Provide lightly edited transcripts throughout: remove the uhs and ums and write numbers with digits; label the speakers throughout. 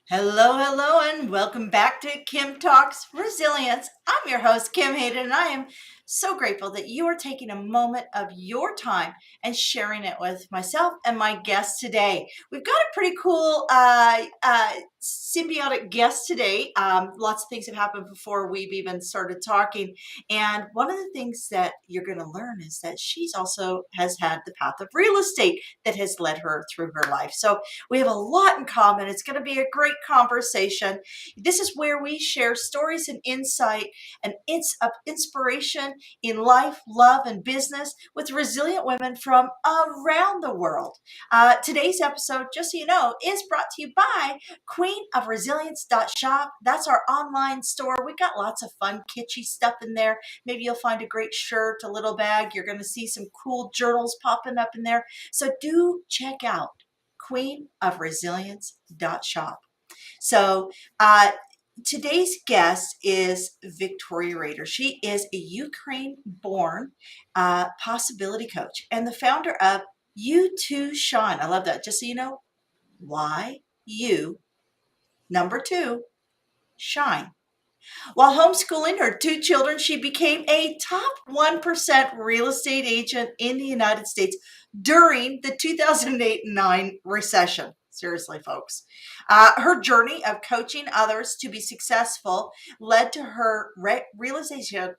Speaker 1: Hello, hello, and welcome back to Kim Talks Resilience. I'm your host, Kim Hayden, and I am so grateful that you are taking a moment of your time and sharing it with myself and my guest today. We've got a pretty cool symbiotic guest today. Lots of things have happened before we've even started talking. And one of the things that you're going to learn is that she's also has had the path of real estate that has led her through her life. So we have a lot in common. It's going to be a great conversation. This is where we share stories and insight and inspiration in life, love, and business with resilient women from around the world. Today's episode, just so you know, is brought to you by queenofresilience.shop. That's our online store. We got lots of fun, kitschy stuff in there. Maybe you'll find a great shirt, a little bag. You're going to see some cool journals popping up in there. So do check out queenofresilience.shop. So today's guest is Victoria Rader. She is a Ukraine-born possibility coach and the founder of You Too Shine. I love that. Just so you know, why you, number two, shine. While homeschooling her two children, she became a top 1% real estate agent in the United States during the 2008-9 recession. Seriously, folks. Her journey of coaching others to be successful led to her realization.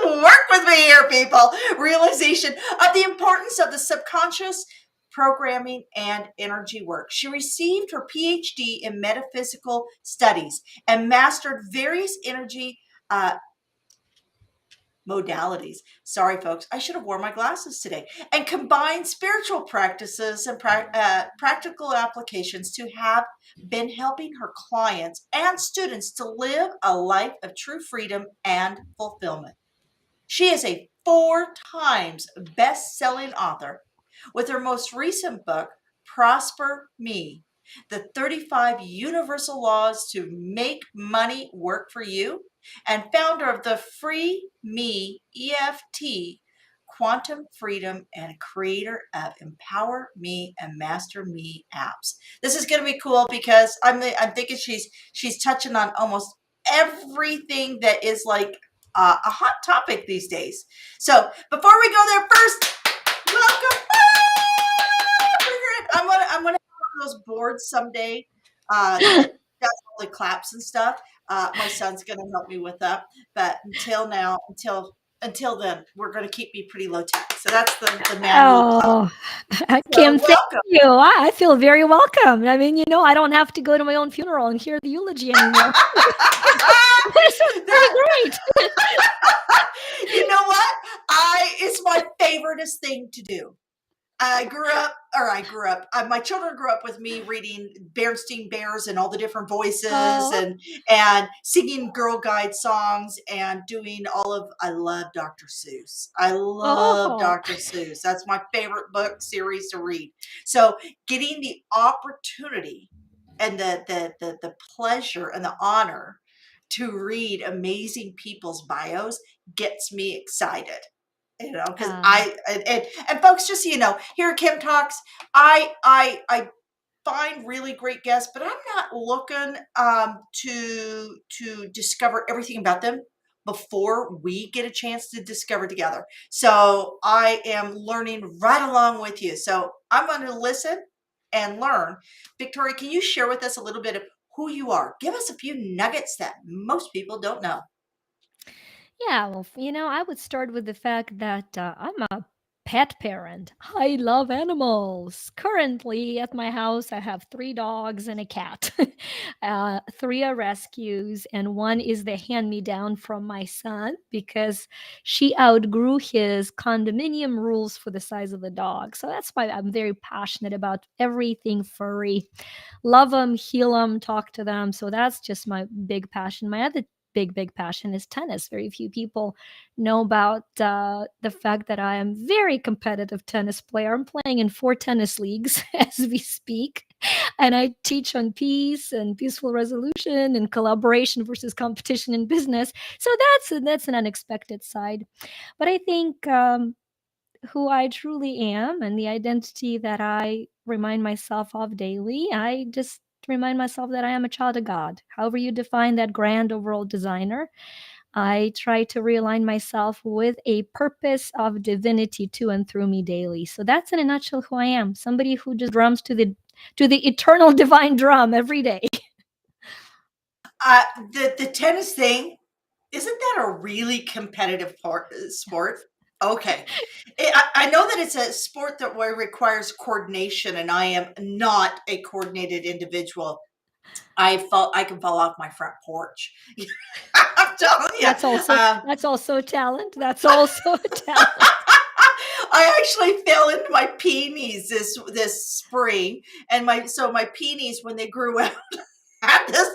Speaker 1: Work with me here, people. Realization of the importance of the subconscious programming and energy work. She received her PhD in Metaphysical Studies and mastered various energy modalities. Sorry, folks, I should have worn my glasses today. And combined spiritual practices and practical applications to have been helping her clients and students to live a life of true freedom and fulfillment. She is a 4 times best-selling author with her most recent book, Prosper Me, the 35 Universal Laws to Make Money Work for You, and founder of the Free Me EFT, Quantum Freedom, and creator of Empower Me and Master Me apps. This is going to be cool because I'm thinking she's touching on almost everything that is like a hot topic these days. So before we go there, first, welcome. I'm gonna have one of those boards someday. That does all the claps and stuff. My son's gonna help me with that. But until then, we're gonna keep me pretty low tech. So that's the manual clap.
Speaker 2: Oh,
Speaker 1: So
Speaker 2: Kim, thank
Speaker 1: welcome.
Speaker 2: you. I feel very welcome. I mean, I don't have to go to my own funeral and hear the eulogy anymore. This is pretty
Speaker 1: That,
Speaker 2: great.
Speaker 1: you know what? It's my favoriteest thing to do. My children grew up with me reading Bernstein Bears and all the different voices
Speaker 2: Oh,
Speaker 1: and singing Girl Guide songs and doing I love Dr. Seuss. I love
Speaker 2: oh,
Speaker 1: Dr. Seuss. That's my favorite book series to read. So getting the opportunity and the pleasure and the honor to read amazing people's bios gets me excited, because
Speaker 2: uh,
Speaker 1: and folks, just so you know, here at Kim Talks, I find really great guests, but I'm not looking to discover everything about them before we get a chance to discover together. So I am learning right along with you. So I'm going to listen and learn. Victoria, can you share with us a little bit of who you are? Give us a few nuggets that most people don't know.
Speaker 2: yeah. Well, I would start with the fact that I'm a pet parent. I love animals. Currently, at my house, I have 3 dogs and a cat. 3 are rescues, and one is the hand-me-down from my son because she outgrew his condominium rules for the size of the dog. So that's why I'm very passionate about everything furry. Love them, heal them, talk to them. So that's just my big passion. My other big passion is tennis. Very few people know about the fact that I am very competitive tennis player. I'm playing in 4 tennis leagues as we speak, and I teach on peace and peaceful resolution and collaboration versus competition in business. So that's an unexpected side, but I think who I truly am and the identity that I remind myself of daily. I just remind myself that I am a child of God. However, you define that grand overall designer, I try to realign myself with a purpose of divinity to and through me daily. So that's in a nutshell who I am. Somebody who just drums to the eternal divine drum every day.
Speaker 1: Uh, the tennis thing, isn't that a really competitive sport? Okay. I know that it's a sport that requires coordination, and I am not a coordinated individual. I can fall off my front porch. I'm telling you.
Speaker 2: That's also a talent. That's also a talent.
Speaker 1: I actually fell into my peonies this spring, and my peonies, when they grew out, had this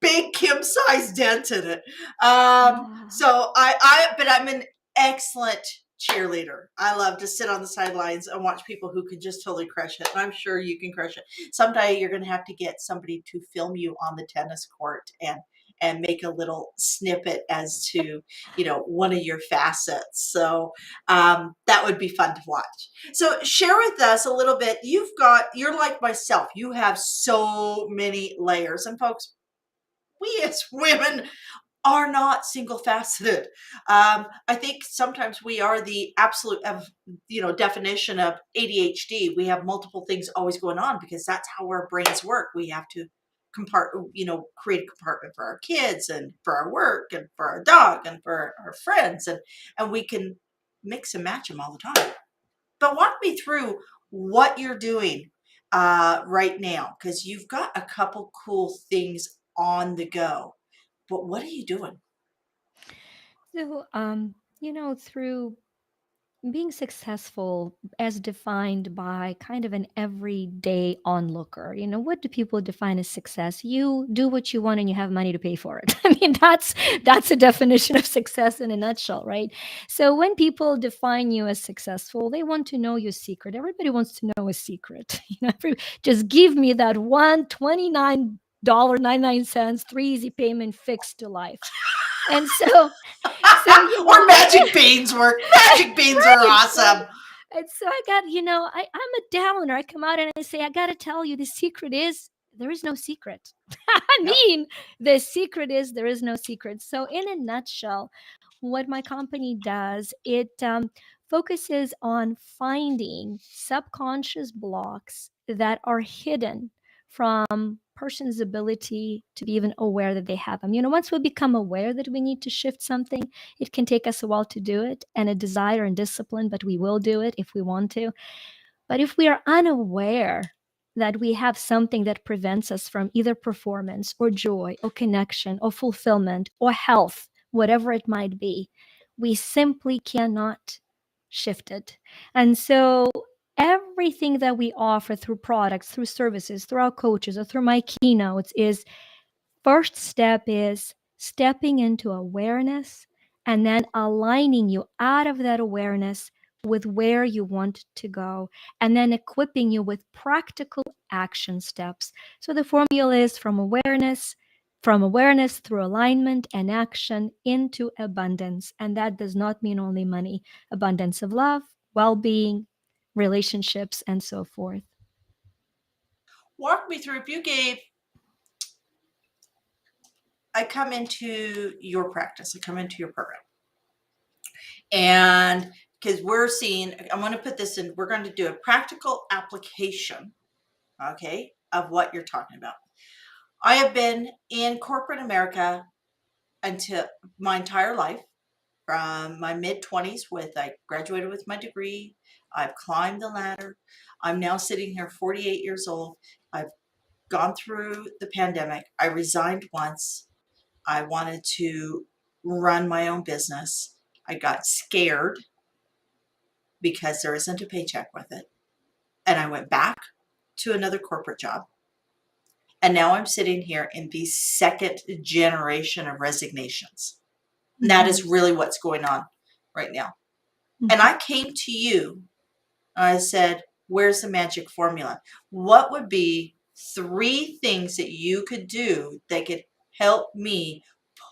Speaker 1: big Kim-sized dent in it.
Speaker 2: Ah.
Speaker 1: So but I'm an excellent cheerleader. I love to sit on the sidelines and watch people who can just totally crush it. And I'm sure you can crush it. Someday you're going to have to get somebody to film you on the tennis court and make a little snippet as to, one of your facets. So that would be fun to watch. So share with us a little bit. You're like myself. You have so many layers. And folks, we as women are not single faceted. I think sometimes we are the absolute definition of ADHD. We have multiple things always going on because that's how our brains work. We have to create a compartment for our kids and for our work and for our dog and for our friends, and we can mix and match them all the time. But walk me through what you're doing right now, because you've got a couple cool things on the go. But what are you doing?
Speaker 2: So, through being successful as defined by kind of an everyday onlooker, what do people define as success? You do what you want and you have money to pay for it. I mean, that's a definition of success in a nutshell, right? So when people define you as successful, they want to know your secret. Everybody wants to know a secret. Just give me that one $29.99 three easy payment fix to life. And so
Speaker 1: Or magic beans work. Magic beans are
Speaker 2: right.
Speaker 1: awesome.
Speaker 2: And so I got, I'm a downer. I come out and I say, I got to tell you, the secret is there is no secret. I
Speaker 1: Yep.
Speaker 2: mean, the secret is there is no secret. So, in a nutshell, what my company does, it focuses on finding subconscious blocks that are hidden from person's ability to be even aware that they have them. Once we become aware that we need to shift something, it can take us a while to do it and a desire and discipline, but we will do it if we want to. But if we are unaware that we have something that prevents us from either performance or joy or connection or fulfillment or health, whatever it might be, we simply cannot shift it. And so everything that we offer through products, through services, through our coaches, or through my keynotes is first step is stepping into awareness and then aligning you out of that awareness with where you want to go, and then equipping you with practical action steps. So the formula is from awareness through alignment and action into abundance. And that does not mean only money, abundance of love, well being, relationships, and so forth.
Speaker 1: Walk me through. I come into your practice, I come into your program, and because I'm going to put this in, we're going to do a practical application, okay, of what you're talking about. I have been in corporate America until my entire life, from my mid 20s. I graduated with my degree. I've climbed the ladder. I'm now sitting here 48 years old. I've gone through the pandemic. I resigned once. I wanted to run my own business. I got scared because there isn't a paycheck with it. And I went back to another corporate job. And now I'm sitting here in the second generation of resignations. And that is really what's going on right now. And I came to you and I said, where's the magic formula? What would be 3 things that you could do that could help me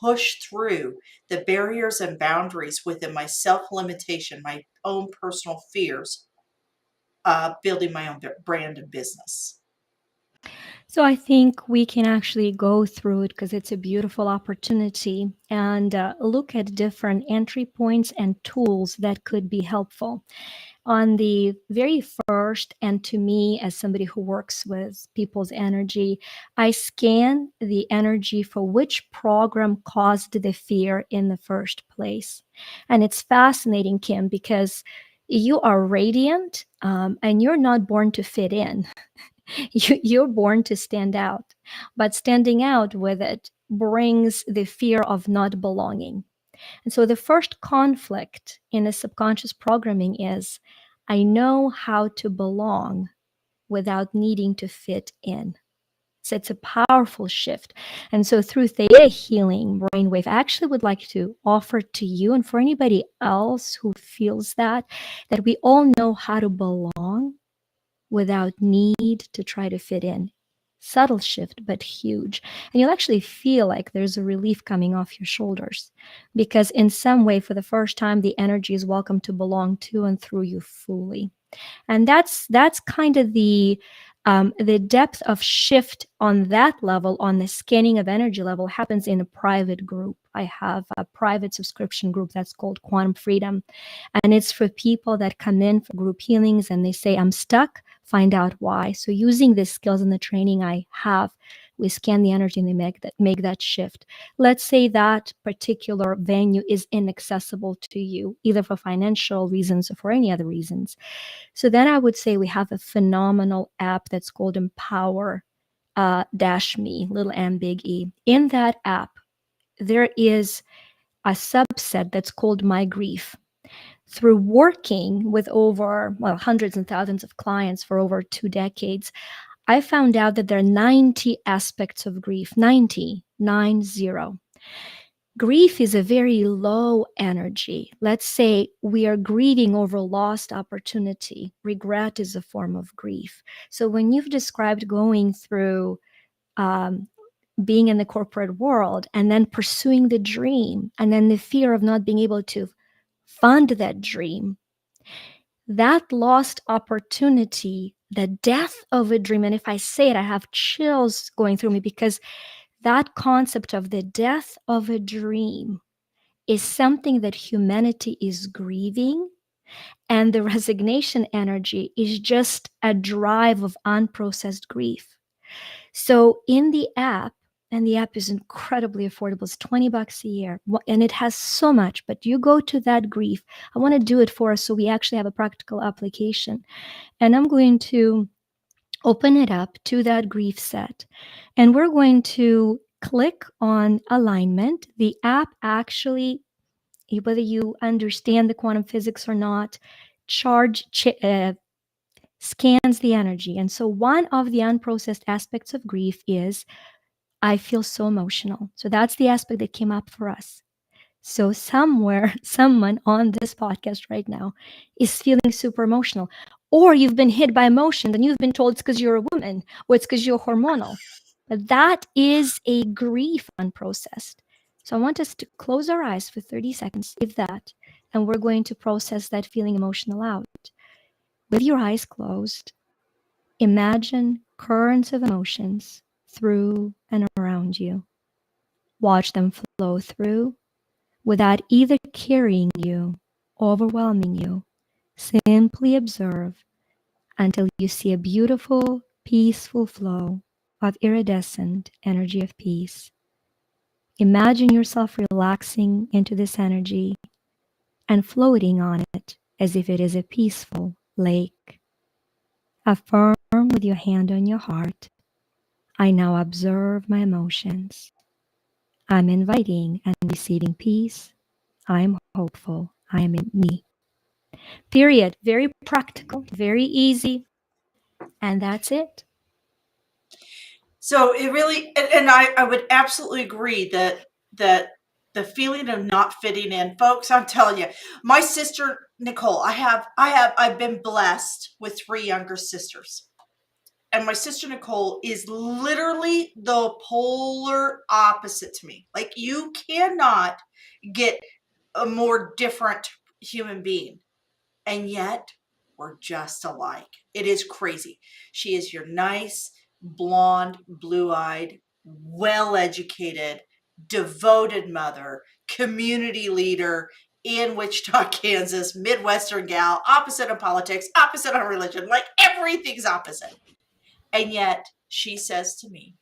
Speaker 1: push through the barriers and boundaries within my self limitation, my own personal fears, building my own brand and business.
Speaker 2: So I think we can actually go through it because it's a beautiful opportunity and look at different entry points and tools that could be helpful. On the very first, and to me, as somebody who works with people's energy, I scan the energy for which program caused the fear in the first place. And it's fascinating, Kim, because you are radiant and you're not born to fit in. You're born to stand out, but standing out with it brings the fear of not belonging. And so the first conflict in the subconscious programming is I know how to belong without needing to fit in. So it's a powerful shift. And so through theta healing brainwave, I actually would like to offer to you and for anybody else who feels that we all know how to belong without need to try to fit in. Subtle shift, but huge. And you'll actually feel like there's a relief coming off your shoulders because, in some way, for the first time, the energy is welcome to belong to and through you fully. And that's kind of the depth of shift on that level, on the scanning of energy level, happens in a private group. I have a private subscription group that's called Quantum Freedom, and it's for people that come in for group healings and they say, I'm stuck, find out why. So using the skills and the training I have, we scan the energy and they make that shift. Let's say that particular venue is inaccessible to you, either for financial reasons or for any other reasons. So then I would say we have a phenomenal app that's called Empower dash me, little m big E. In that app, there is a subset that's called My Grief. Through working with over, well, hundreds and thousands of clients for over 2 decades, I found out that there are 90 aspects of grief, 90, 90. Grief is a very low energy. Let's say we are grieving over lost opportunity. Regret is a form of grief. So when you've described going through um, being in the corporate world and then pursuing the dream and then the fear of not being able to fund that dream, that lost opportunity, the death of a dream, and if I say it, I have chills going through me because that concept of the death of a dream is something that humanity is grieving. And the resignation energy is just a drive of unprocessed grief. So in the app, and the app is incredibly affordable, it's $20 a year, and it has so much, but you go to that grief. I want to do it for us so we actually have a practical application. And I'm going to open it up to that grief set. And we're going to click on alignment. The app actually, whether you understand the quantum physics or not, scans the energy. And so one of the unprocessed aspects of grief is I feel so emotional. So that's the aspect that came up for us. So somewhere, someone on this podcast right now is feeling super emotional. Or you've been hit by emotion and you've been told it's because you're a woman or it's because you're hormonal. But that is a grief unprocessed. So I want us to close our eyes for 30 seconds, if that, and we're going to process that feeling emotional out. With your eyes closed, imagine currents of emotions through and around you. Watch them flow through without either carrying you, overwhelming you. Simply observe until you see a beautiful, peaceful flow of iridescent energy of peace. Imagine yourself relaxing into this energy and floating on it as if it is a peaceful lake. Affirm with your hand on your heart, I now observe my emotions. I'm inviting and receiving peace. I'm hopeful. I am in me. Period. Very practical, very easy. And that's it.
Speaker 1: So it really, and I would absolutely agree that the feeling of not fitting in, folks, I'm telling you, my sister Nicole, I've been blessed with 3 younger sisters. And my sister Nicole is literally the polar opposite to me. Like, you cannot get a more different human being. And yet were just alike. It is crazy. She is your nice, blonde, blue-eyed, well-educated, devoted mother, community leader in Wichita, Kansas, Midwestern gal, opposite of politics, opposite of religion, like everything's opposite. And yet she says to me,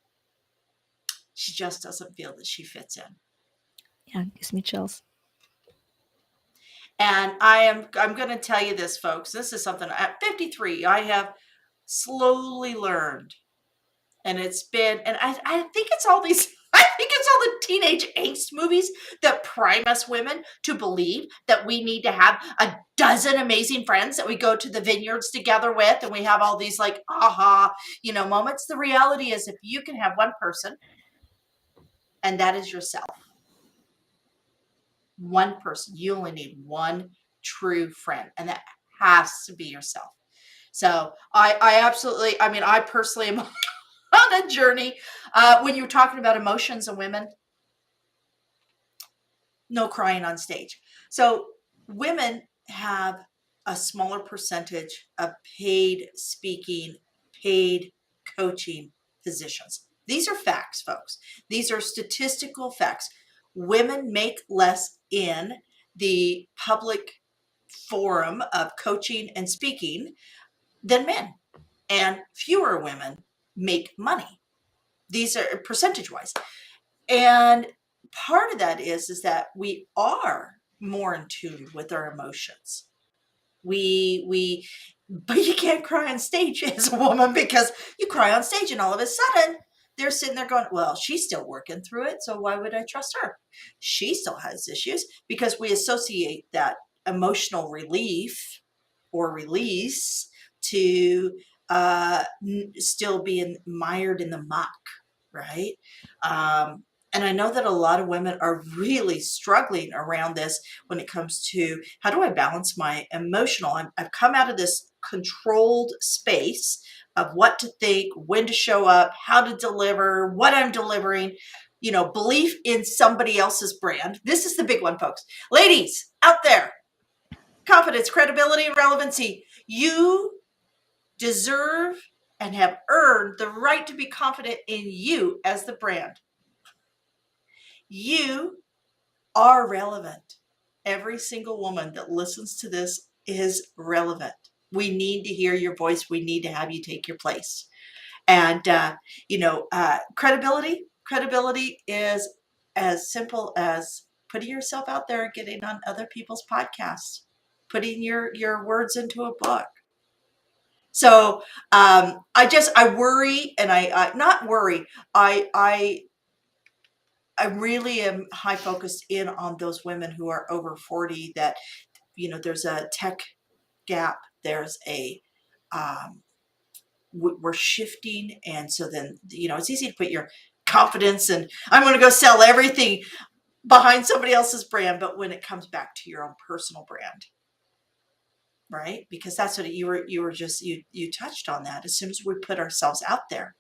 Speaker 1: she just doesn't feel that she fits in.
Speaker 2: Yeah, gives me chills.
Speaker 1: And I'm going to tell you this, folks. This is something at 53 I have slowly learned. And it's been, and I think it's all these, I think it's all the teenage angst movies that prime us women to believe that we need to have a dozen amazing friends that we go to the vineyards together with, and we have all these like aha, moments. The reality is, if you can have one person, and that is yourself, one person, you only need one true friend, and that has to be yourself. So I absolutely, I personally am on a journey. When you're talking about emotions and women, no crying on stage. So women have a smaller percentage of paid speaking, paid coaching positions. These are facts, folks. These are statistical facts. Women make less in the public forum of coaching and speaking than men, and fewer women make money. These are percentage-wise. And part of that is that we are more in tune with our emotions. But you can't cry on stage as a woman, because you cry on stage and all of a sudden they're sitting there going, well, she's still working through it, so why would I trust her? She still has issues, because we associate that emotional relief or release to still being mired in the muck, right? And I know that a lot of women are really struggling around this when it comes to, how do I balance my emotional? I've come out of this controlled space of what to think, when to show up, how to deliver, what I'm delivering, belief in somebody else's brand. This is the big one, folks. Ladies out there, confidence, credibility, and relevancy. You deserve and have earned the right to be confident in you as the brand. You are relevant. Every single woman that listens to this is relevant. We need to hear your voice. We need to have you take your place. And, credibility is as simple as putting yourself out there and getting on other people's podcasts, putting your words into a book. So I worry, and not worry. I really am high focused in on those women who are over 40 that, there's a tech gap. There's we're shifting. And so then, it's easy to put your confidence and I'm going to go sell everything behind somebody else's brand. But when it comes back to your own personal brand, right? Because that's what you touched on that. As soon as we put ourselves out there,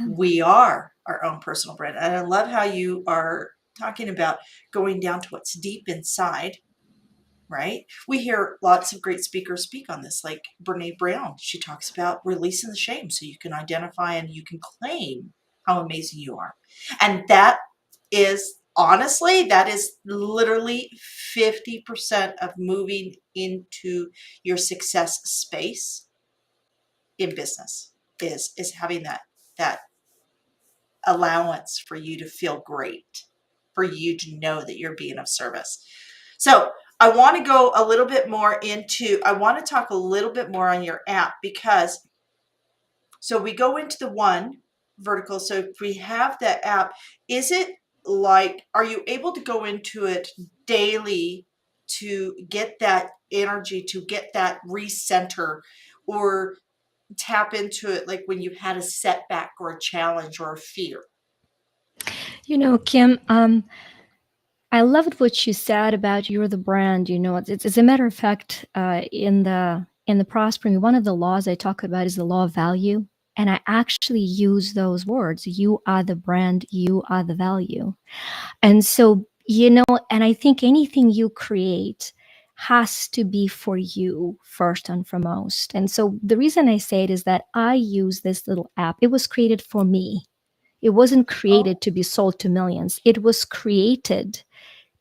Speaker 1: we are our own personal brand. And I love how you are talking about going down to what's deep inside, right? We hear lots of great speakers speak on this, like Brene Brown. She talks about releasing the shame so you can identify and you can claim how amazing you are. And that is, honestly, that is literally 50% of moving into your success space in business is having that allowance for you to feel great, for you to know that you're being of service. So I want to go a little bit more I want to talk a little bit more on your app, because so we go into the one vertical. So if we have that app, is it like, are you able to go into it daily to get that energy, to get that recenter, or tap into it like when you had a setback or a challenge or a fear?
Speaker 2: Kim, I loved what you said about you're the brand. It's as a matter of fact, in the Prospering, one of the laws I talk about is the law of value, and I actually use those words. You are the brand. You are the value. And so, and I think anything you create has to be for you first and foremost. And so the reason I say it is that I use this little app. It was created for me. It wasn't
Speaker 1: Oh,
Speaker 2: created to be sold to millions. It was created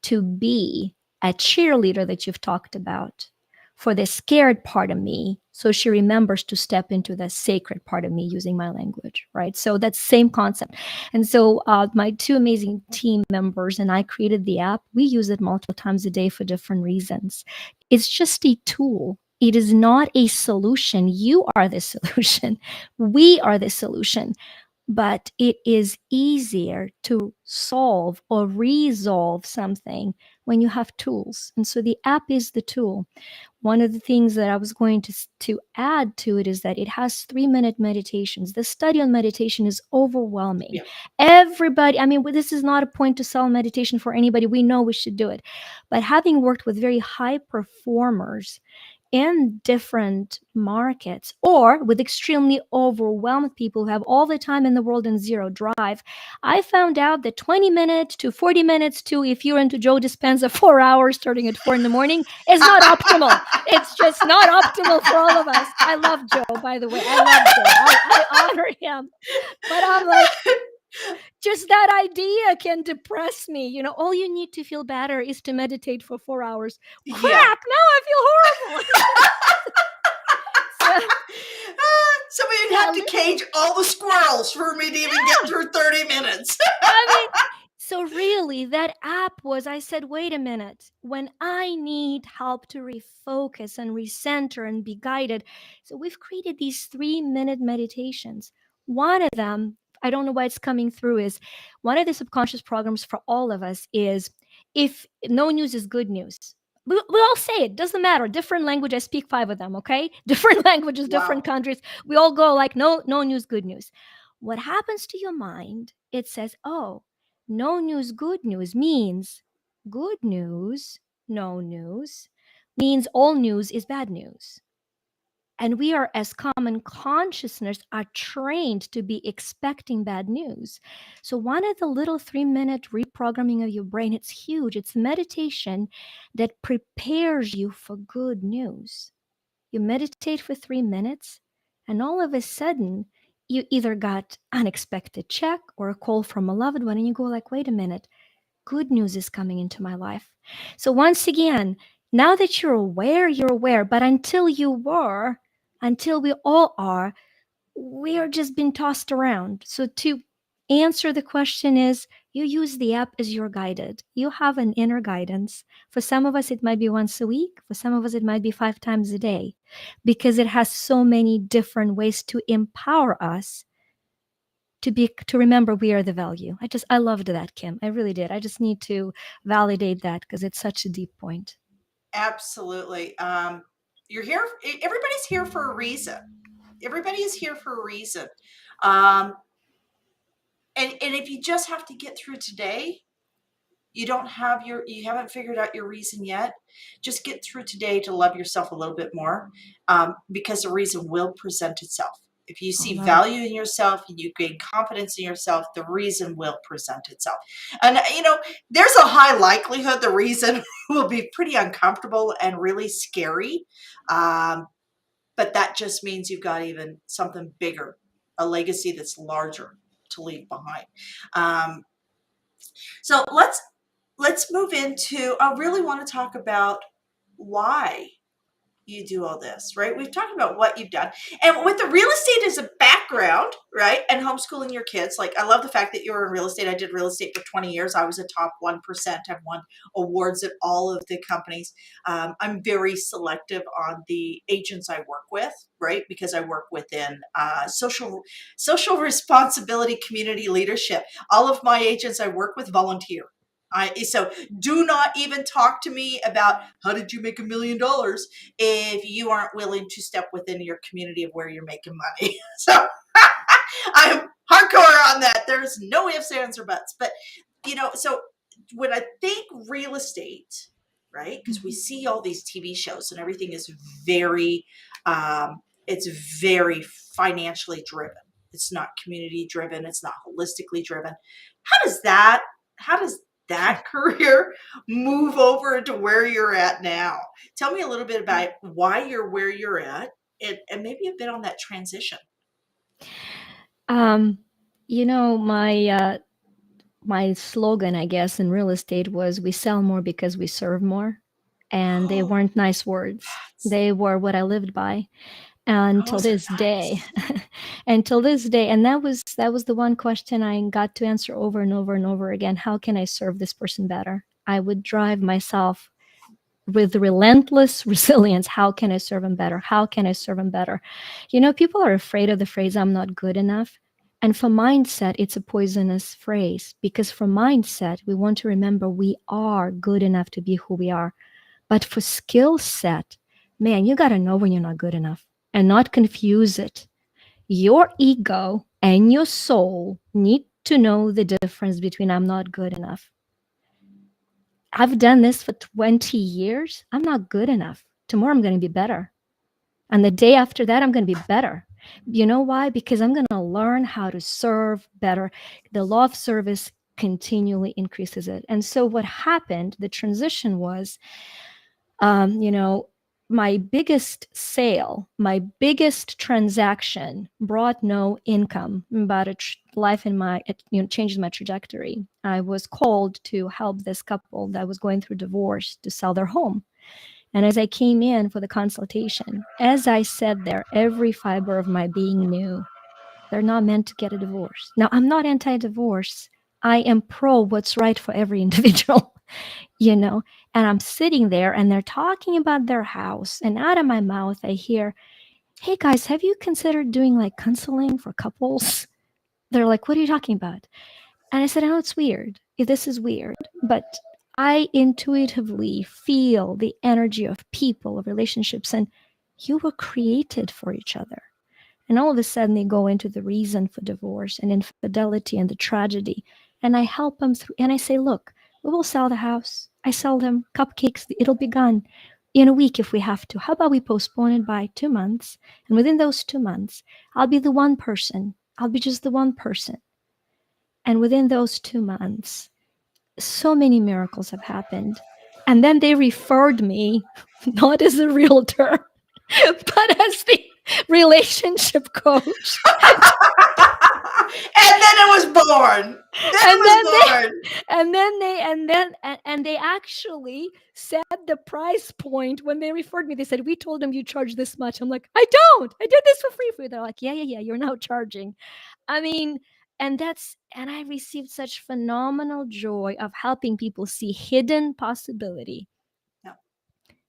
Speaker 2: to be a cheerleader that you've talked about for the scared part of me, so she remembers to step into the sacred part of me using my language, right? So that's same concept. And so my two amazing team members and I created the app. We use it multiple times a day for different reasons. It's just a tool. It is not a solution. You are the solution. We are the solution, but it is easier to solve or resolve something when you have tools. And so the app is the tool. One of the things that I was going to add to it is that it has 3-minute meditations. The study on meditation is overwhelming.
Speaker 1: yeah.
Speaker 2: Everybody, I mean, this is not a point to sell meditation for anybody. We know we should do it. But having worked with very high performers in different markets or with extremely overwhelmed people who have all the time in the world and zero drive, I found out that 20 minutes to 40 minutes to, if you're into Joe Dispenza, 4 hours starting at 4 in the morning is not optimal. It's just not optimal for all of us. I love Joe, by the way. I love Joe. I honor him. But I'm like, just that idea can depress me. You know, all you need to feel better is to meditate for 4 hours. Crack!
Speaker 1: Yeah.
Speaker 2: Now I feel horrible. So,
Speaker 1: Somebody would
Speaker 2: yeah,
Speaker 1: have to cage all the squirrels for me to even get through 30 minutes.
Speaker 2: I mean, so really, that app was, I said, wait a minute, when I need help to refocus and recenter and be guided. So we've created these 3-minute meditations. One of them, I don't know why it's coming through, is one of the subconscious programs for all of us is if no news is good news. We all say it, doesn't matter. Different language, I speak 5 of them, okay? Different languages, different
Speaker 1: Wow.
Speaker 2: countries. We all go like, no news, good news. What happens to your mind? It says, oh, no news, good news means good news, no news, means all news is bad news. And we are, as common consciousness, are trained to be expecting bad news. So one of the little 3-minute reprogramming of your brain, it's huge. It's meditation that prepares you for good news. You meditate for 3 minutes, and all of a sudden, you either got unexpected check or a call from a loved one, and you go like, wait a minute, good news is coming into my life. So once again, now that you're aware, but until we all are, we are just being tossed around. So to answer the question is, you use the app as your guided. You have an inner guidance. For some of us, it might be once a week. For some of us, it might be 5 times a day, because it has so many different ways to empower us to remember we are the value. I loved that, Kim. I really did. I just need to validate that because it's such a deep point.
Speaker 1: Absolutely. You're here. Everybody's here for a reason. Everybody is here for a reason. Um, and if you just have to get through today, you haven't figured out your reason yet, just get through today to love yourself a little bit more, because the reason will present itself. If you
Speaker 2: I
Speaker 1: see
Speaker 2: love it.
Speaker 1: value in yourself and you gain confidence in yourself, the reason will present itself. And there's a high likelihood the reason will be pretty uncomfortable and really scary, but that just means you've got even something bigger, a legacy that's larger to leave behind. So let's move into, I really want to talk about why you do all this, right? We've talked about what you've done. And with the real estate as a background, right? And homeschooling your kids. Like, I love the fact that you were in real estate. I did real estate for 20 years. I was a top 1%. I've won awards at all of the companies. I'm very selective on the agents I work with, right? Because I work within social responsibility, community leadership. All of my agents I work with volunteer. So do not even talk to me about how did you make $1 million if you aren't willing to step within your community of where you're making money. So I'm hardcore on that. There's no ifs, ands, or buts. But so when I think real estate, right? Because we see all these TV shows and everything is very, it's very financially driven. It's not community driven. It's not holistically driven. How does that career move over into where you're at now? Tell me a little bit about why you're where you're at, and maybe a bit on that transition.
Speaker 2: Um, my slogan, I guess, in real estate was we sell more because we serve more. And they
Speaker 1: Oh,
Speaker 2: weren't nice words.
Speaker 1: that's
Speaker 2: They were what I lived by until
Speaker 1: those are
Speaker 2: this day.
Speaker 1: nice.
Speaker 2: Until this day. And that was the one question I got to answer over and over and over again. How can I serve this person better? I would drive myself with relentless resilience. How can I serve him better? How can I serve him better? People are afraid of the phrase, I'm not good enough. And for mindset, it's a poisonous phrase because for mindset, we want to remember we are good enough to be who we are. But for skill set, man, you got to know when you're not good enough and not confuse it. Your ego and your soul need to know the difference between I'm not good enough. I've done this for 20 years. I'm not good enough. Tomorrow I'm going to be better. And the day after that, I'm going to be better. You know why? Because I'm going to learn how to serve better. The law of service continually increases it. And so what happened, the transition was, um, you know, my biggest sale, my biggest transaction brought no income, but life in it changed my trajectory. I was called to help this couple that was going through divorce to sell their home. And as I came in for the consultation, as I sat there, every fiber of my being knew they're not meant to get a divorce. Now, I'm not anti-divorce. I am pro what's right for every individual. you know and I'm sitting there and they're talking about their house, and out of my mouth I hear, hey guys, have you considered doing like counseling for couples? They're like, what are you talking about? And I said, I know it's weird, this is weird, but I intuitively feel the energy of people, of relationships, and you were created for each other. And all of a sudden, they go into the reason for divorce and infidelity and the tragedy. And I help them through. And I say, look, we will sell the house. I sell them cupcakes. It'll be gone in a week if we have to. How about we postpone it by 2 months? And within those 2 months, I'll be the one person. I'll be just the one person. And within those 2 months, so many miracles have happened. And then they referred me, not as a realtor, but as the relationship coach.
Speaker 1: And then it was born. Then
Speaker 2: and then
Speaker 1: it
Speaker 2: they
Speaker 1: was born.
Speaker 2: and they actually said the price point when they referred me. They said, we told them you charge this much. I'm like, I don't, I did this for free for you. They're like, yeah, you're now charging. I mean, and I received such phenomenal joy of helping people see
Speaker 1: No,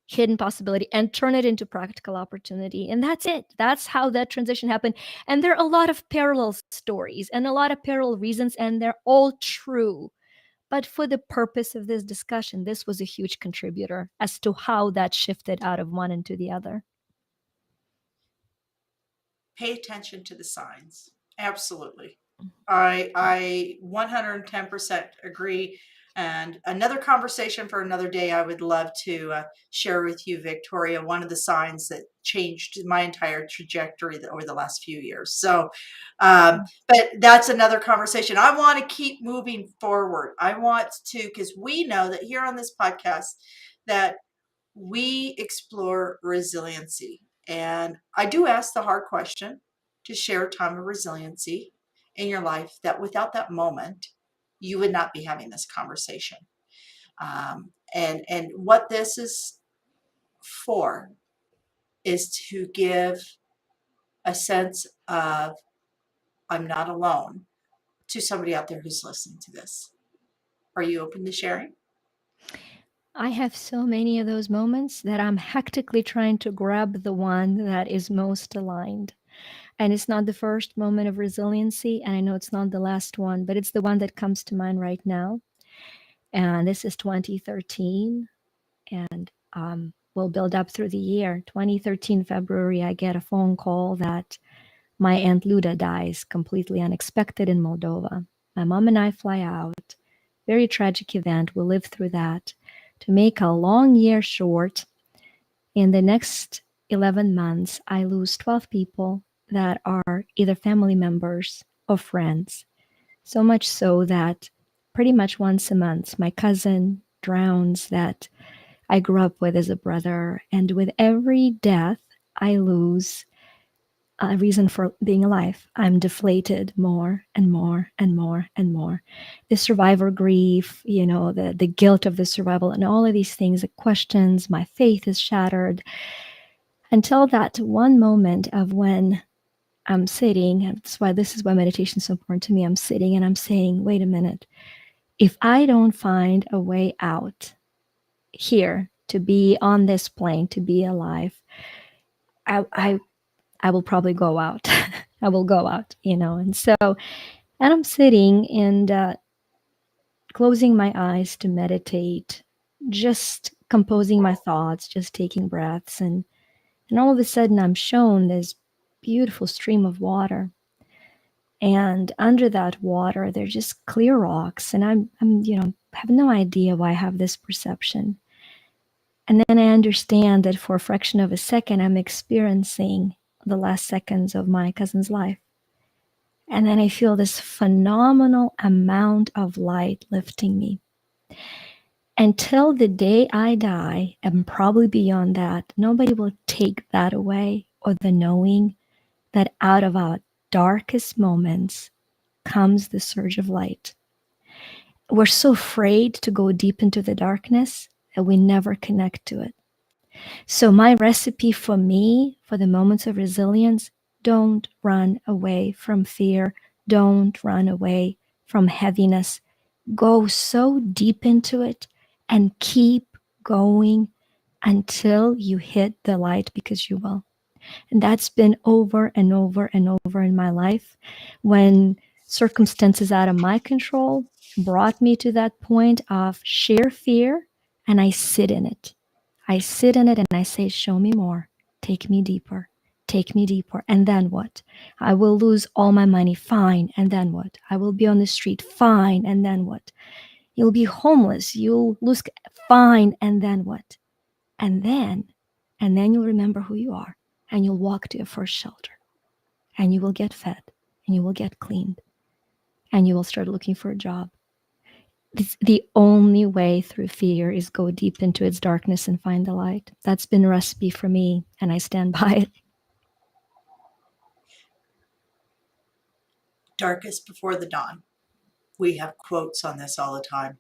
Speaker 2: hidden possibility and turn it into practical opportunity. And that's it. That's how that transition happened. And there are a lot of parallel stories and a lot of parallel reasons, and they're all true. But for the purpose of this discussion, this was a huge contributor as to how that shifted out of one into the other.
Speaker 1: pay attention to the signs. Absolutely. I 110% agree. And another conversation for another day. I would love to share with you, Victoria, one of the signs that changed my entire trajectory over the last few years. So, but that's another conversation. I want to keep moving forward. I want to, because we know that here on this podcast that we explore resiliency. And I do ask the hard question to share a time of resiliency in your life that without that moment, you would not be having this conversation. And what this is for is to give a sense of I'm not alone to somebody out there who's listening to this. Are you open to sharing?
Speaker 2: I have so many of those moments that I'm hectically trying to grab the one that is most aligned. And it's not the first moment of resiliency, and I know it's not the last one, but it's the one that comes to mind right now. And this is 2013, and we'll build up through the year. 2013 February, I get a phone call that my Aunt Luda dies completely unexpected in Moldova. My mom and I fly out. Very tragic event. We live through that. To make a long year short, in the next 11 months, I lose 12 people that are either family members or friends. So much so that pretty much once a month. My cousin drowns that I grew up with as a brother, and with every death, I lose a reason for being alive. I'm deflated more and more and more and more. The survivor grief, the guilt of the survival, and all of these things, the questions, my faith is shattered until that one moment of when I'm sitting. And that's why this is why meditation is so important to me. I'm sitting and I'm saying, wait a minute. If I don't find a way out here to be on this plane, to be alive, I I will probably go out. I will go out, And so, and I'm sitting and closing my eyes to meditate, just composing my thoughts, just taking breaths, and all of a sudden I'm shown this beautiful stream of water. And under that water, they're just clear rocks, and I'm have no idea why I have this perception. And then I understand that for a fraction of a second, I'm experiencing the last seconds of my cousin's life. And then I feel this phenomenal amount of light lifting me. Until the day I die, and probably beyond that, nobody will take that away, or the knowing that out of our darkest moments comes the surge of light. We're so afraid to go deep into the darkness that we never connect to it. So my recipe for me, for the moments of resilience, don't run away from fear. Don't run away from heaviness. Go so deep into it and keep going until you hit the light, because you will. And that's been over and over and over in my life when circumstances out of my control brought me to that point of sheer fear, and I sit in it. I sit in it and I say, show me more. Take me deeper. Take me deeper. And then what? I will lose all my money. Fine. And then what? I will be on the street. Fine. And then what? You'll be homeless. You'll lose. Fine. And then what? And then you'll remember who you are, and you'll walk to your first shelter, and you will get fed, and you will get cleaned, and you will start looking for a job. The only way through fear is go deep into its darkness and find the light. That's been a recipe for me, and I stand by it.
Speaker 1: Darkest before the dawn. We have quotes on this all the time.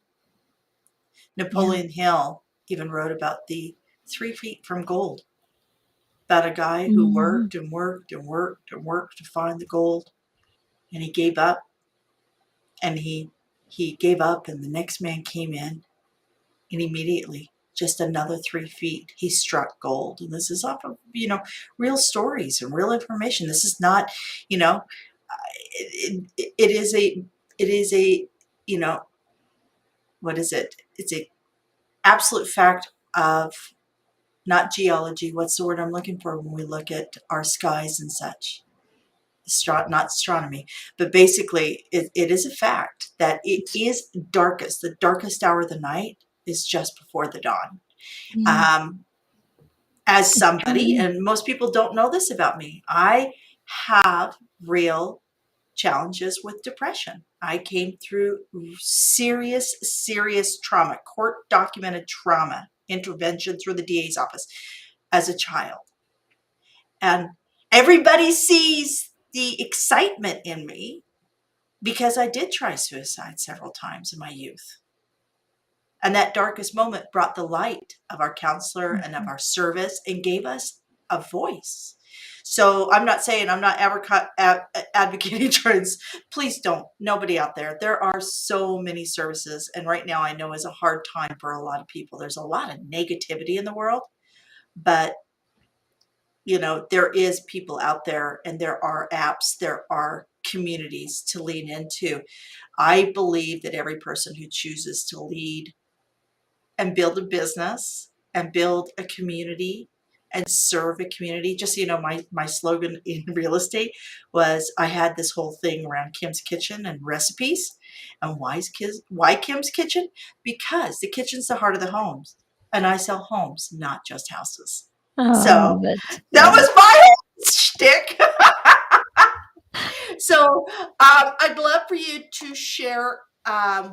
Speaker 1: Napoleon Hill even wrote about the 3 feet from gold, about a guy who worked and worked and worked and worked to find the gold, and he gave up, and he gave up, and the next man came in, and immediately, just another 3 feet, he struck gold. And this is off of real stories and real information. This is not, it is a what is it? It's a absolute fact of not geology. What's the word I'm looking for when we look at our skies and such? Not astronomy, but basically it is a fact that it is darkest. The darkest hour of the night is just before the dawn. As somebody, and most people don't know this about me, I have real challenges with depression. I came through serious trauma, court documented trauma, intervention through the DA's office as a child. And everybody sees the excitement in me because I did try suicide several times in my youth. And that darkest moment brought the light of our counselor and of our service and gave us a voice. So I'm not saying, I'm not advocating trends. Please don't. Nobody out there. There are so many services. And right now I know is a hard time for a lot of people. There's a lot of negativity in the world. But, there is people out there, and there are apps, there are communities to lean into. I believe that every person who chooses to lead and build a business and build a community and serve a community. Just so you know, my slogan in real estate was, I had this whole thing around Kim's Kitchen and recipes. And why Kim's Kitchen? Because the kitchen's the heart of the homes. And I sell homes, not just houses. So that was my shtick. So I'd love for you to share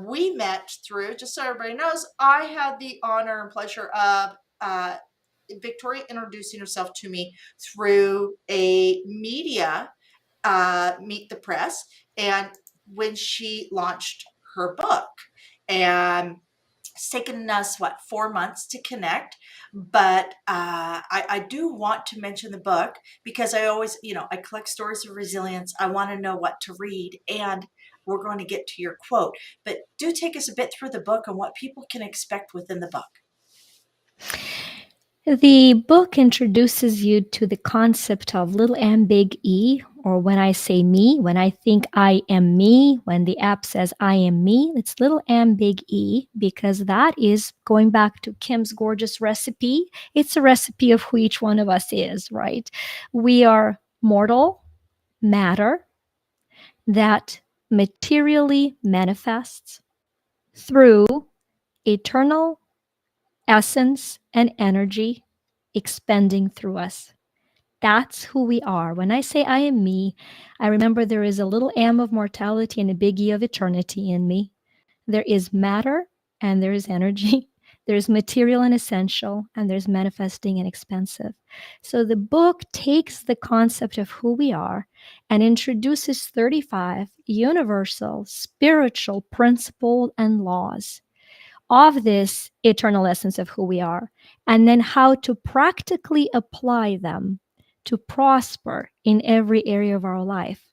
Speaker 1: we met through, just so everybody knows, I had the honor and pleasure of Victoria introducing herself to me through a media, Meet the Press, and when she launched her book. And it's taken us, 4 months to connect, but I do want to mention the book because I always, I collect stories of resilience. I want to know what to read, and we're going to get to your quote, but do take us a bit through the book and what people can expect within the book.
Speaker 2: The book introduces you to the concept of little m big E, or when I say me, when I think I am me, when the app says I am me, it's little m big E, because that is going back to Kim's gorgeous recipe. It's a recipe of who each one of us is, right? We are mortal matter that materially manifests through eternal essence and energy expanding through us. That's who we are. When I say I am me, I remember there is a little m of mortality and a big E of eternity in me. There is matter and there is energy. There's material and essential, and there's manifesting and expansive. So the book takes the concept of who we are and introduces 35 universal spiritual principles and laws of this eternal essence of who we are, and then how to practically apply them to prosper in every area of our life.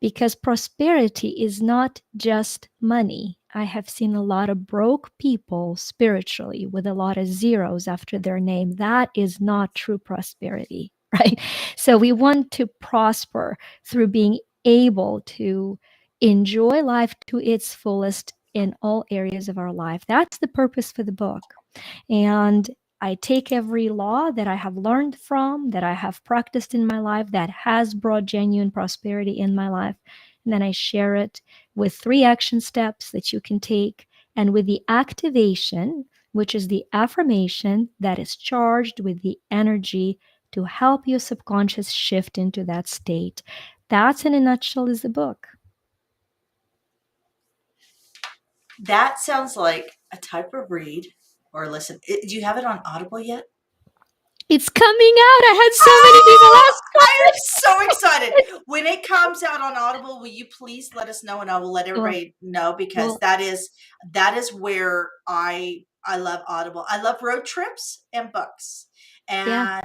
Speaker 2: Because prosperity is not just money. I have seen a lot of broke people spiritually with a lot of zeros after their name. That is not true prosperity, right? So we want to prosper through being able to enjoy life to its fullest in all areas of our life. That's the purpose for the book. And I take every law that I have learned from, that I have practiced in my life, that has brought genuine prosperity in my life, and then I share it with 3 action steps that you can take, and with the activation, which is the affirmation that is charged with the energy to help your subconscious shift into that state. That's, in a nutshell, is the book.
Speaker 1: That sounds like a type of read or listen. Do you have it on Audible yet?
Speaker 2: It's coming out. I had so many people ask for
Speaker 1: I am
Speaker 2: it.
Speaker 1: so excited. When it comes out on Audible, will you please let us know, and I will let everybody know, because
Speaker 2: Well,
Speaker 1: that is where I love Audible. I love road trips and books.
Speaker 2: yeah.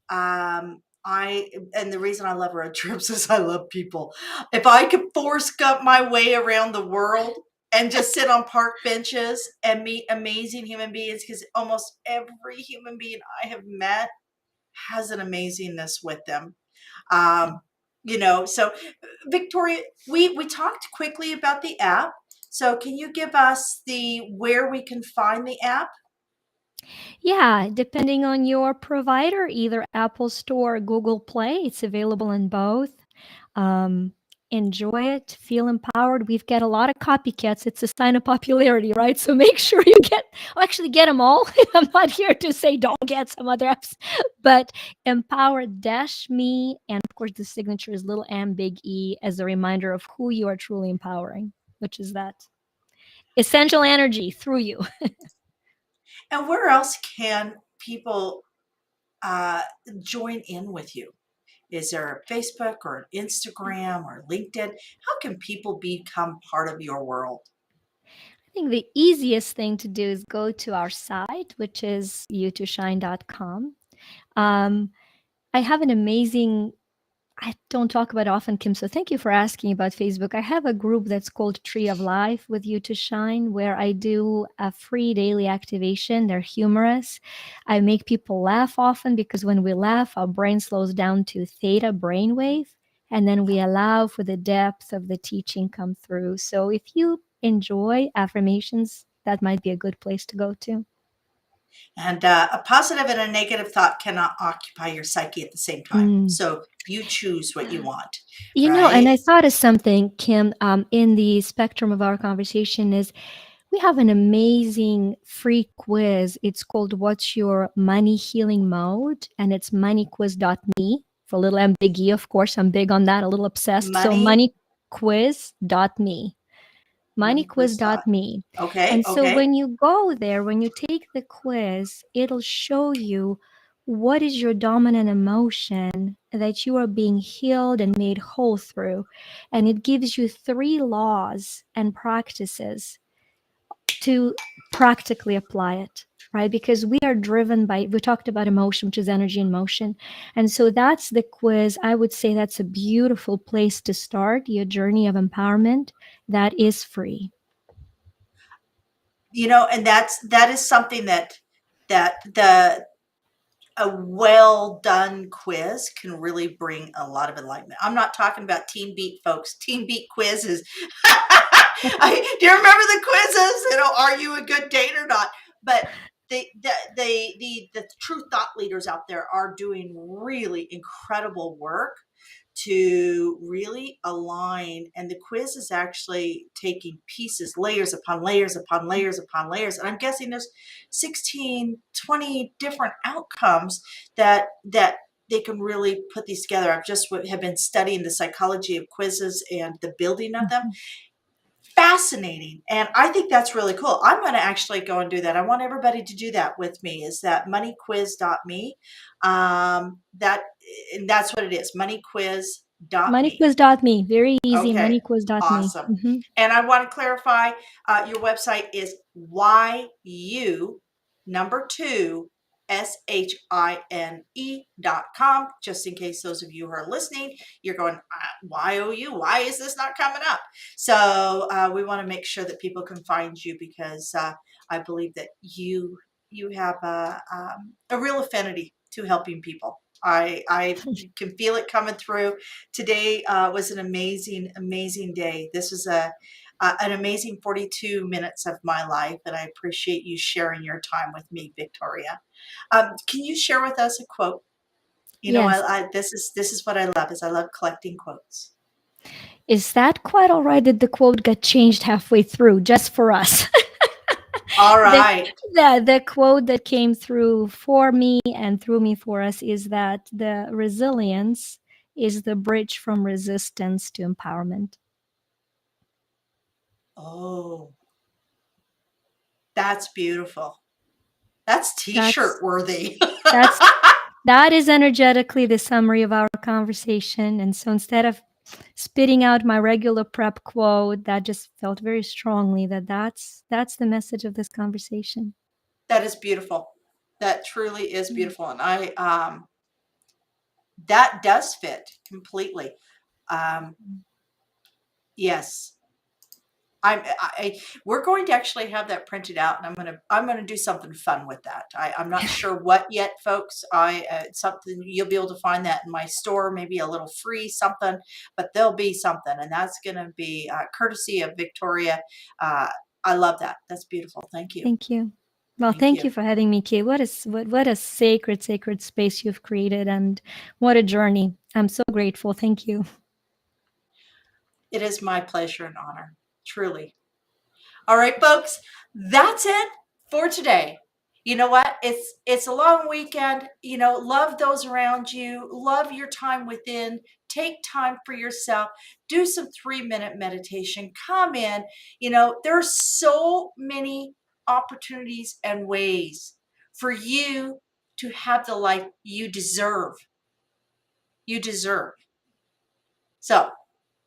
Speaker 1: And and the reason I love road trips is I love people. If I could force gut my way around the world and just sit on park benches and meet amazing human beings, because almost every human being I have met has an amazingness with them. Um, so Victoria, we talked quickly about the app. So can you give us the where we can find the app?
Speaker 2: Yeah, depending on your provider, either Apple Store or Google Play, it's available in both. Enjoy it, feel empowered. We've got a lot of copycats. It's a sign of popularity, right? So make sure you actually get them all. I'm not here to say don't get some other apps, but empower dash me. And of course, the signature is little m big E as a reminder of who you are truly empowering, which is that essential energy through you.
Speaker 1: And where else can people join in with you? Is there a Facebook or an Instagram or LinkedIn? How can people become part of your world?
Speaker 2: I think the easiest thing to do is go to our site, which is you2shine.com. I have an amazing, I don't talk about it often, Kim, so thank you for asking about Facebook. I have a group that's called Tree of Life with You to Shine, where I do a free daily activation. They're humorous. I make people laugh often because when we laugh, our brain slows down to theta brainwave, and then we allow for the depth of the teaching come through. So if you enjoy affirmations, that might be a good place to go to.
Speaker 1: And a positive and a negative thought cannot occupy your psyche at the same time.
Speaker 2: Mm.
Speaker 1: So you choose what you want,
Speaker 2: And
Speaker 1: right?
Speaker 2: I thought of something, Kim, in the spectrum of our conversation is we have an amazing free quiz. It's called What's Your Money Healing Mode? And it's moneyquiz.me for a little ambiguity. Of course, I'm big on that, a little obsessed. So
Speaker 1: Money.
Speaker 2: moneyquiz.me. moneyquiz.me.
Speaker 1: Okay,
Speaker 2: And so
Speaker 1: okay.
Speaker 2: when you go there, when you take the quiz, it'll show you what is your dominant emotion that you are being healed and made whole through. And it gives you 3 laws and practices to practically apply it, right? Because we are driven by, we talked about emotion, which is energy in motion. And so that's the quiz. I would say that's a beautiful place to start your journey of empowerment that is free.
Speaker 1: And that is something that a well done quiz can really bring a lot of enlightenment. I'm not talking about Team Beat, folks. Team Beat quizzes. Do you remember the quizzes? Are you a good date or not? But the true thought leaders out there are doing really incredible work to really align, and the quiz is actually taking pieces, layers upon layers upon layers upon layers, and I'm guessing there's 16, 20 different outcomes that they can really put these together. I've just have been studying the psychology of quizzes and the building of them. Fascinating. And I think that's really cool. I'm going to actually go and do that. I want everybody to do that with me. Is that moneyquiz.me? And that's what it is. Moneyquiz.me.
Speaker 2: Moneyquiz.me. Very easy.
Speaker 1: Okay.
Speaker 2: Moneyquiz.me.
Speaker 1: Awesome. And I want to clarify, your website is YU2SHINE.com. Just in case those of you who are listening, you're going, YOU, why is this not coming up? So we want to make sure that people can find you, because I believe that you have a real affinity to helping people. I can feel it coming through. Today was an amazing, amazing day. This was an amazing 42 minutes of my life, and I appreciate you sharing your time with me, Victoria. Can you share with us a quote?
Speaker 2: Yes.
Speaker 1: This is what I love, is I love collecting quotes.
Speaker 2: Is that quite all right that the quote got changed halfway through just for us?
Speaker 1: All right.
Speaker 2: The quote that came through for me and through me for us is that the resilience is the bridge from resistance to empowerment.
Speaker 1: Oh, that's beautiful. That's t-shirt
Speaker 2: That's
Speaker 1: worthy.
Speaker 2: that's that is energetically the summary of our conversation. And so instead of spitting out my regular prep quote, that just felt very strongly that that's the message of this conversation.
Speaker 1: That is beautiful. That truly is beautiful. And that does fit completely. Yes. We're going to actually have that printed out, and I'm gonna do something fun with that. I'm not sure what yet, folks. Something you'll be able to find that in my store, maybe a little free something, but there'll be something, and that's gonna be courtesy of Victoria. I love that. That's beautiful. Thank you.
Speaker 2: Thank you. Well, thank you for having me, Kay. What a sacred space you've created, and what a journey. I'm so grateful. Thank you.
Speaker 1: It is my pleasure and honor, truly. All right, folks, that's it for today. You know what? It's a long weekend. Love those around you. Love your time within. Take time for yourself. Do some 3-minute meditation. Come in. There's so many opportunities and ways for you to have the life you deserve. You deserve. So,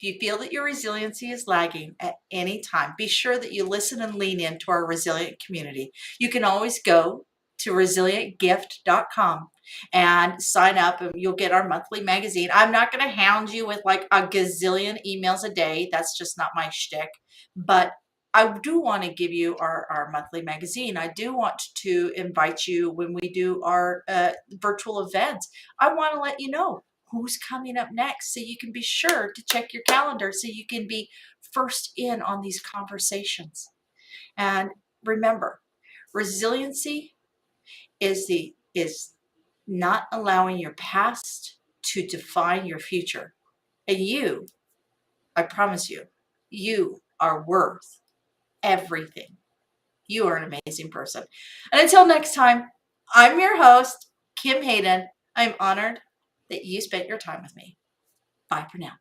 Speaker 1: if you feel that your resiliency is lagging at any time, be sure that you listen and lean into our resilient community. You can always go to resilientgift.com and sign up, and you'll get our monthly magazine. I'm not going to hound you with like a gazillion emails a day. That's just not my shtick. But I do want to give you our monthly magazine. I do want to invite you when we do our virtual events. I want to let you know who's coming up next, so you can be sure to check your calendar so you can be first in on these conversations. And remember, resiliency is not allowing your past to define your future. And I promise you are worth everything. You are an amazing person. And until next time, I'm your host, Kim Hayden. I'm honored that you spent your time with me. Bye for now.